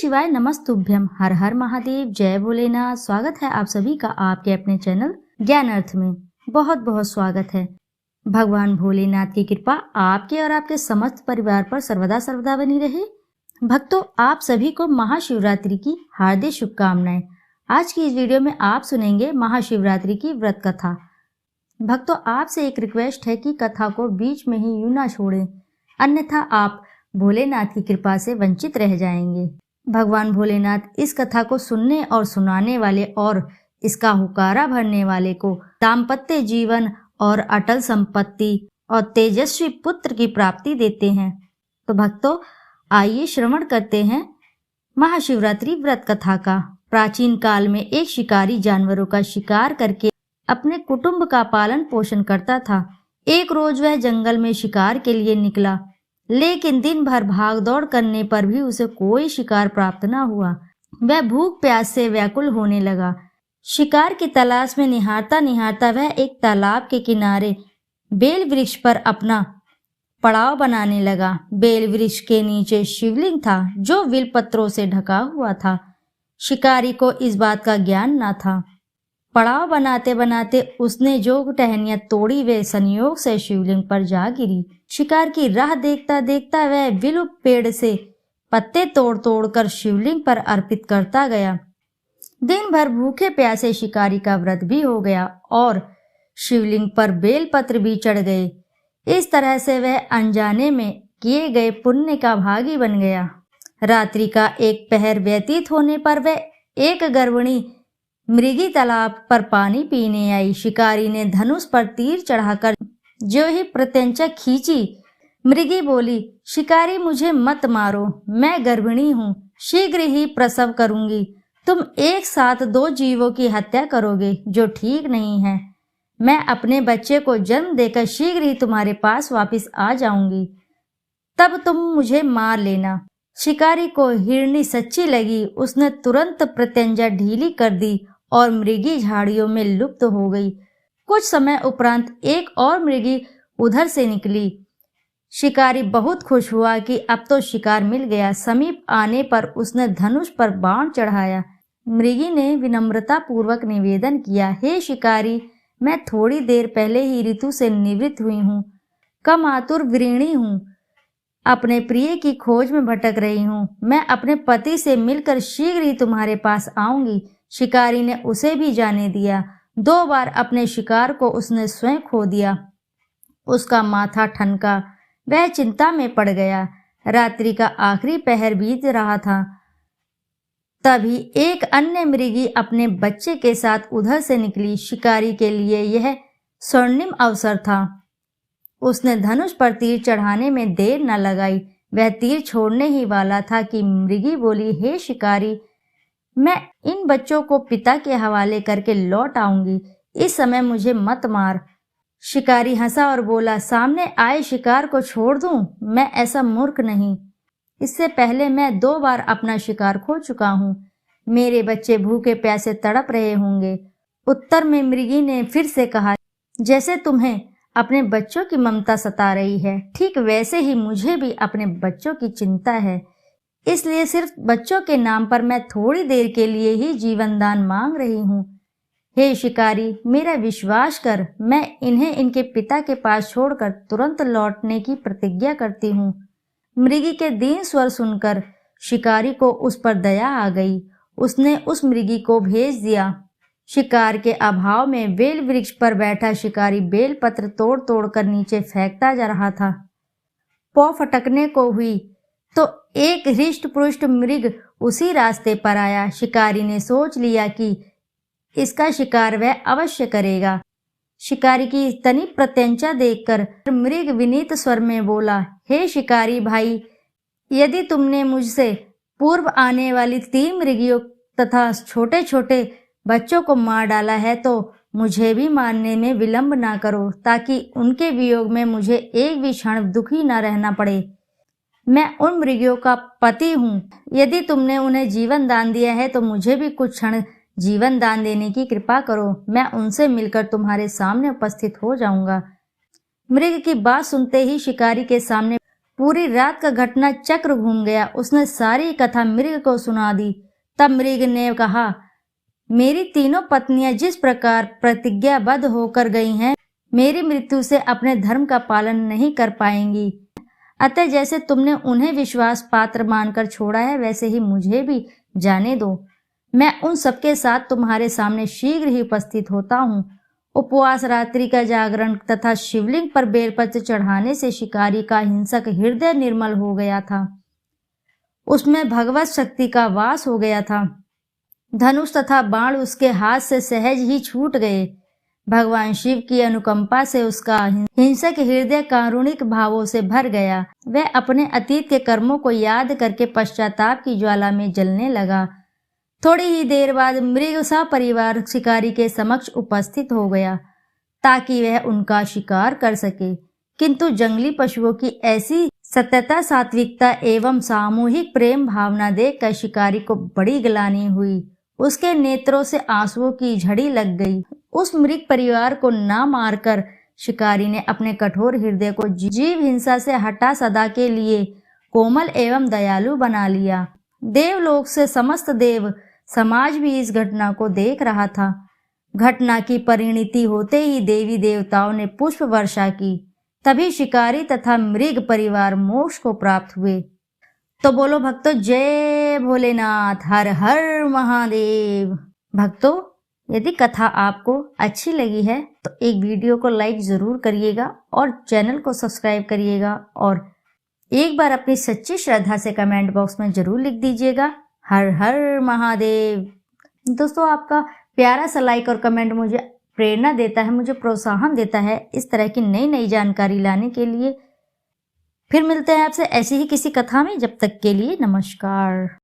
शिवाय नमस्तुभ्यम। हर हर महादेव, जय भोलेनाथ। स्वागत है आप सभी का आपके अपने चैनल ज्ञान अर्थ में। बहुत बहुत स्वागत है। भगवान भोलेनाथ की कृपा आपके और आपके समस्त परिवार पर सर्वदा सर्वदा बनी रहे। भक्तों, आप सभी को महाशिवरात्रि की हार्दिक शुभकामनाएं। आज की इस वीडियो में आप सुनेंगे महाशिवरात्रि की व्रत कथा। भक्तों, आपसे एक रिक्वेस्ट है कि कथा को बीच में ही यूं ना छोड़ें, अन्यथा आप भोलेनाथ की कृपा से वंचित रह जाएंगे। भगवान भोलेनाथ इस कथा को सुनने और सुनाने वाले और इसका हुकारा भरने वाले को दाम्पत्य जीवन और अटल संपत्ति और तेजस्वी पुत्र की प्राप्ति देते हैं। तो भक्तों, आइए श्रवण करते हैं महाशिवरात्रि व्रत कथा का। प्राचीन काल में एक शिकारी जानवरों का शिकार करके अपने कुटुंब का पालन पोषण करता था। एक रोज वह जंगल में शिकार के लिए निकला, लेकिन दिन भर भाग दौड़ करने पर भी उसे कोई शिकार प्राप्त न हुआ। वह भूख प्यास से व्याकुल होने लगा। शिकार की तलाश में निहारता निहारता वह एक तालाब के किनारे बेल वृक्ष पर अपना पड़ाव बनाने लगा। बेल वृक्ष के नीचे शिवलिंग था जो विल पत्रों से ढका हुआ था। शिकारी को इस बात का ज्ञान न था। पड़ाव बनाते बनाते उसने जो टहनियां तोड़ी वे संयोग से शिवलिंग पर जा गिरी। शिकार की राह देखता देखता वह विलुप पेड़ से पत्ते तोड़ तोड़ कर शिवलिंग पर अर्पित करता गया। दिन भर भूखे प्यासे शिकारी का व्रत भी हो गया और शिवलिंग पर बेलपत्र भी चढ़ गए। इस तरह से वह अनजाने में किए गए पुण्य का भागी बन गया। रात्रि का एक पहर व्यतीत होने पर वह एक गर्भिणी मृगी तालाब पर पानी पीने आई। शिकारी ने धनुष पर तीर चढ़ाकर जो ही प्रत्यंचा खींची। मृगी बोली, शिकारी मुझे मत मारो, मैं गर्भिणी हूँ, शीघ्र ही प्रसव करूंगी। तुम एक साथ दो जीवों की हत्या करोगे जो ठीक नहीं है। मैं अपने बच्चे को जन्म देकर शीघ्र ही तुम्हारे पास वापस आ जाऊंगी, तब तुम मुझे मार लेना। शिकारी को हिरनी सच्ची लगी। उसने तुरंत प्रत्यंजा ढीली कर दी और मृगी झाड़ियों में लुप्त हो गई। कुछ समय उपरांत एक और मृगी उधर से निकली। शिकारी बहुत खुश हुआ कि अब तो शिकार मिल गया। समीप आने पर उसने धनुष पर बाण चढ़ाया। मृगी ने विनम्रता पूर्वक निवेदन किया, हे शिकारी, मैं थोड़ी देर पहले ही ऋतु से निवृत्त हुई हूँ, कम आतुर गृहिणी हूँ, अपने प्रिय की खोज में भटक रही हूँ। मैं अपने पति से मिलकर शीघ्र ही तुम्हारे पास आऊंगी। शिकारी ने उसे भी जाने दिया। 2 बार अपने शिकार को उसने स्वयं खो दिया। उसका माथा ठनका, वह चिंता में पड़ गया। रात्रि का आखिरी पहर बीत रहा था। तभी एक अन्य मृगी अपने बच्चे के साथ उधर से निकली। शिकारी के लिए यह स्वर्णिम अवसर था। उसने धनुष पर तीर चढ़ाने में देर न लगाई। वह तीर छोड़ने ही वाला था कि मृगी बोली, हे शिकारी, मैं इन बच्चों को पिता के हवाले करके लौट आऊंगी, इस समय मुझे मत मार। शिकारी हंसा और बोला, सामने आए शिकार को छोड़ दूं? मैं ऐसा मूर्ख नहीं। इससे पहले मैं 2 बार अपना शिकार खो चुका हूँ। मेरे बच्चे भूखे प्यासे तड़प रहे होंगे। उत्तर में मृगी ने फिर से कहा, जैसे तुम्हें अपने बच्चों की ममता सता रही है, ठीक वैसे ही मुझे भी अपने बच्चों की चिंता है। इसलिए सिर्फ बच्चों के नाम पर मैं थोड़ी देर के लिए ही जीवन दान मांग रही हूँ। हे शिकारी, मेरा विश्वास कर, मैं इन्हें इनके पिता के पास छोड़कर तुरंत लौटने की प्रतिज्ञा करती हूँ। मृगी के दीन स्वर सुनकर शिकारी को उस पर दया आ गई। उसने उस मृगी को भेज दिया। शिकार के अभाव में बेल वृक्ष पर बैठा शिकारी बेल पत्र तोड़ तोड़ कर नीचे फेंकता जा रहा था। पौ फटकने को हुई तो एक हृष्ट पुष्ट मृग उसी रास्ते पर आया। शिकारी ने सोच लिया कि इसका शिकार वह अवश्य करेगा। शिकारी की तनी प्रत्यंचा देखकर मृग विनीत स्वर में बोला, हे शिकारी भाई, यदि तुमने मुझसे पूर्व आने वाली 3 मृगियों तथा छोटे छोटे बच्चों को मार डाला है तो मुझे भी मारने में विलंब ना करो, ताकि उनके वियोग में मुझे एक भी क्षण दुखी न रहना पड़े। मैं उन मृगियों का पति हूँ। यदि तुमने उन्हें जीवन दान दिया है तो मुझे भी कुछ क्षण जीवन दान देने की कृपा करो। मैं उनसे मिलकर तुम्हारे सामने उपस्थित हो जाऊंगा। मृग की बात सुनते ही शिकारी के सामने पूरी रात का घटना चक्र घूम गया। उसने सारी कथा मृग को सुना दी। तब मृग ने कहा, मेरी तीनों पत्नियां जिस प्रकार प्रतिज्ञाबद्ध होकर गई हैं, मेरी मृत्यु से अपने धर्म का पालन नहीं कर पाएंगी। अतः जैसे तुमने उन्हें विश्वास पात्र मानकर छोड़ा है, वैसे ही मुझे भी जाने दो। मैं उन सबके साथ तुम्हारे सामने शीघ्र ही उपस्थित होता हूँ। उपवास, रात्रि का जागरण तथा शिवलिंग पर बेलपत्र चढ़ाने से शिकारी का हिंसक हृदय निर्मल हो गया था। उसमें भगवत शक्ति का वास हो गया था। धनुष तथा बाण उसके हाथ से सहज ही छूट गए। भगवान शिव की अनुकंपा से उसका हिंसक हृदय कारुणिक भावों से भर गया। वह अपने अतीत के कर्मों को याद करके पश्चाताप की ज्वाला में जलने लगा। थोड़ी ही देर बाद मृग सपरिवार शिकारी के समक्ष उपस्थित हो गया ताकि वह उनका शिकार कर सके, किंतु जंगली पशुओं की ऐसी सत्यता, सात्विकता एवं सामूहिक प्रेम भावना देखकर शिकारी को बड़ी ग्लानि हुई। उसके नेत्रों से आंसुओं की झड़ी लग गई। उस मृग परिवार को न मारकर शिकारी ने अपने कठोर हृदय को जीव हिंसा से हटा सदा के लिए कोमल एवं दयालु बना लिया। देवलोक से समस्त देव समाज भी इस घटना को देख रहा था। घटना की परिणति होते ही देवी देवताओं ने पुष्प वर्षा की। तभी शिकारी तथा मृग परिवार मोक्ष को प्राप्त हुए। तो बोलो भक्तों, जय भोलेनाथ, हर हर महादेव। भक्तों, यदि कथा आपको अच्छी लगी है तो एक वीडियो को लाइक जरूर करिएगा और चैनल को सब्सक्राइब करिएगा, और एक बार अपनी सच्ची श्रद्धा से कमेंट बॉक्स में जरूर लिख दीजिएगा, हर हर महादेव। दोस्तों, आपका प्यारा सा लाइक और कमेंट मुझे प्रेरणा देता है, मुझे प्रोत्साहन देता है इस तरह की नई नई जानकारी लाने के लिए। फिर मिलते हैं आपसे ऐसी ही किसी कथा में। जब तक के लिए नमस्कार।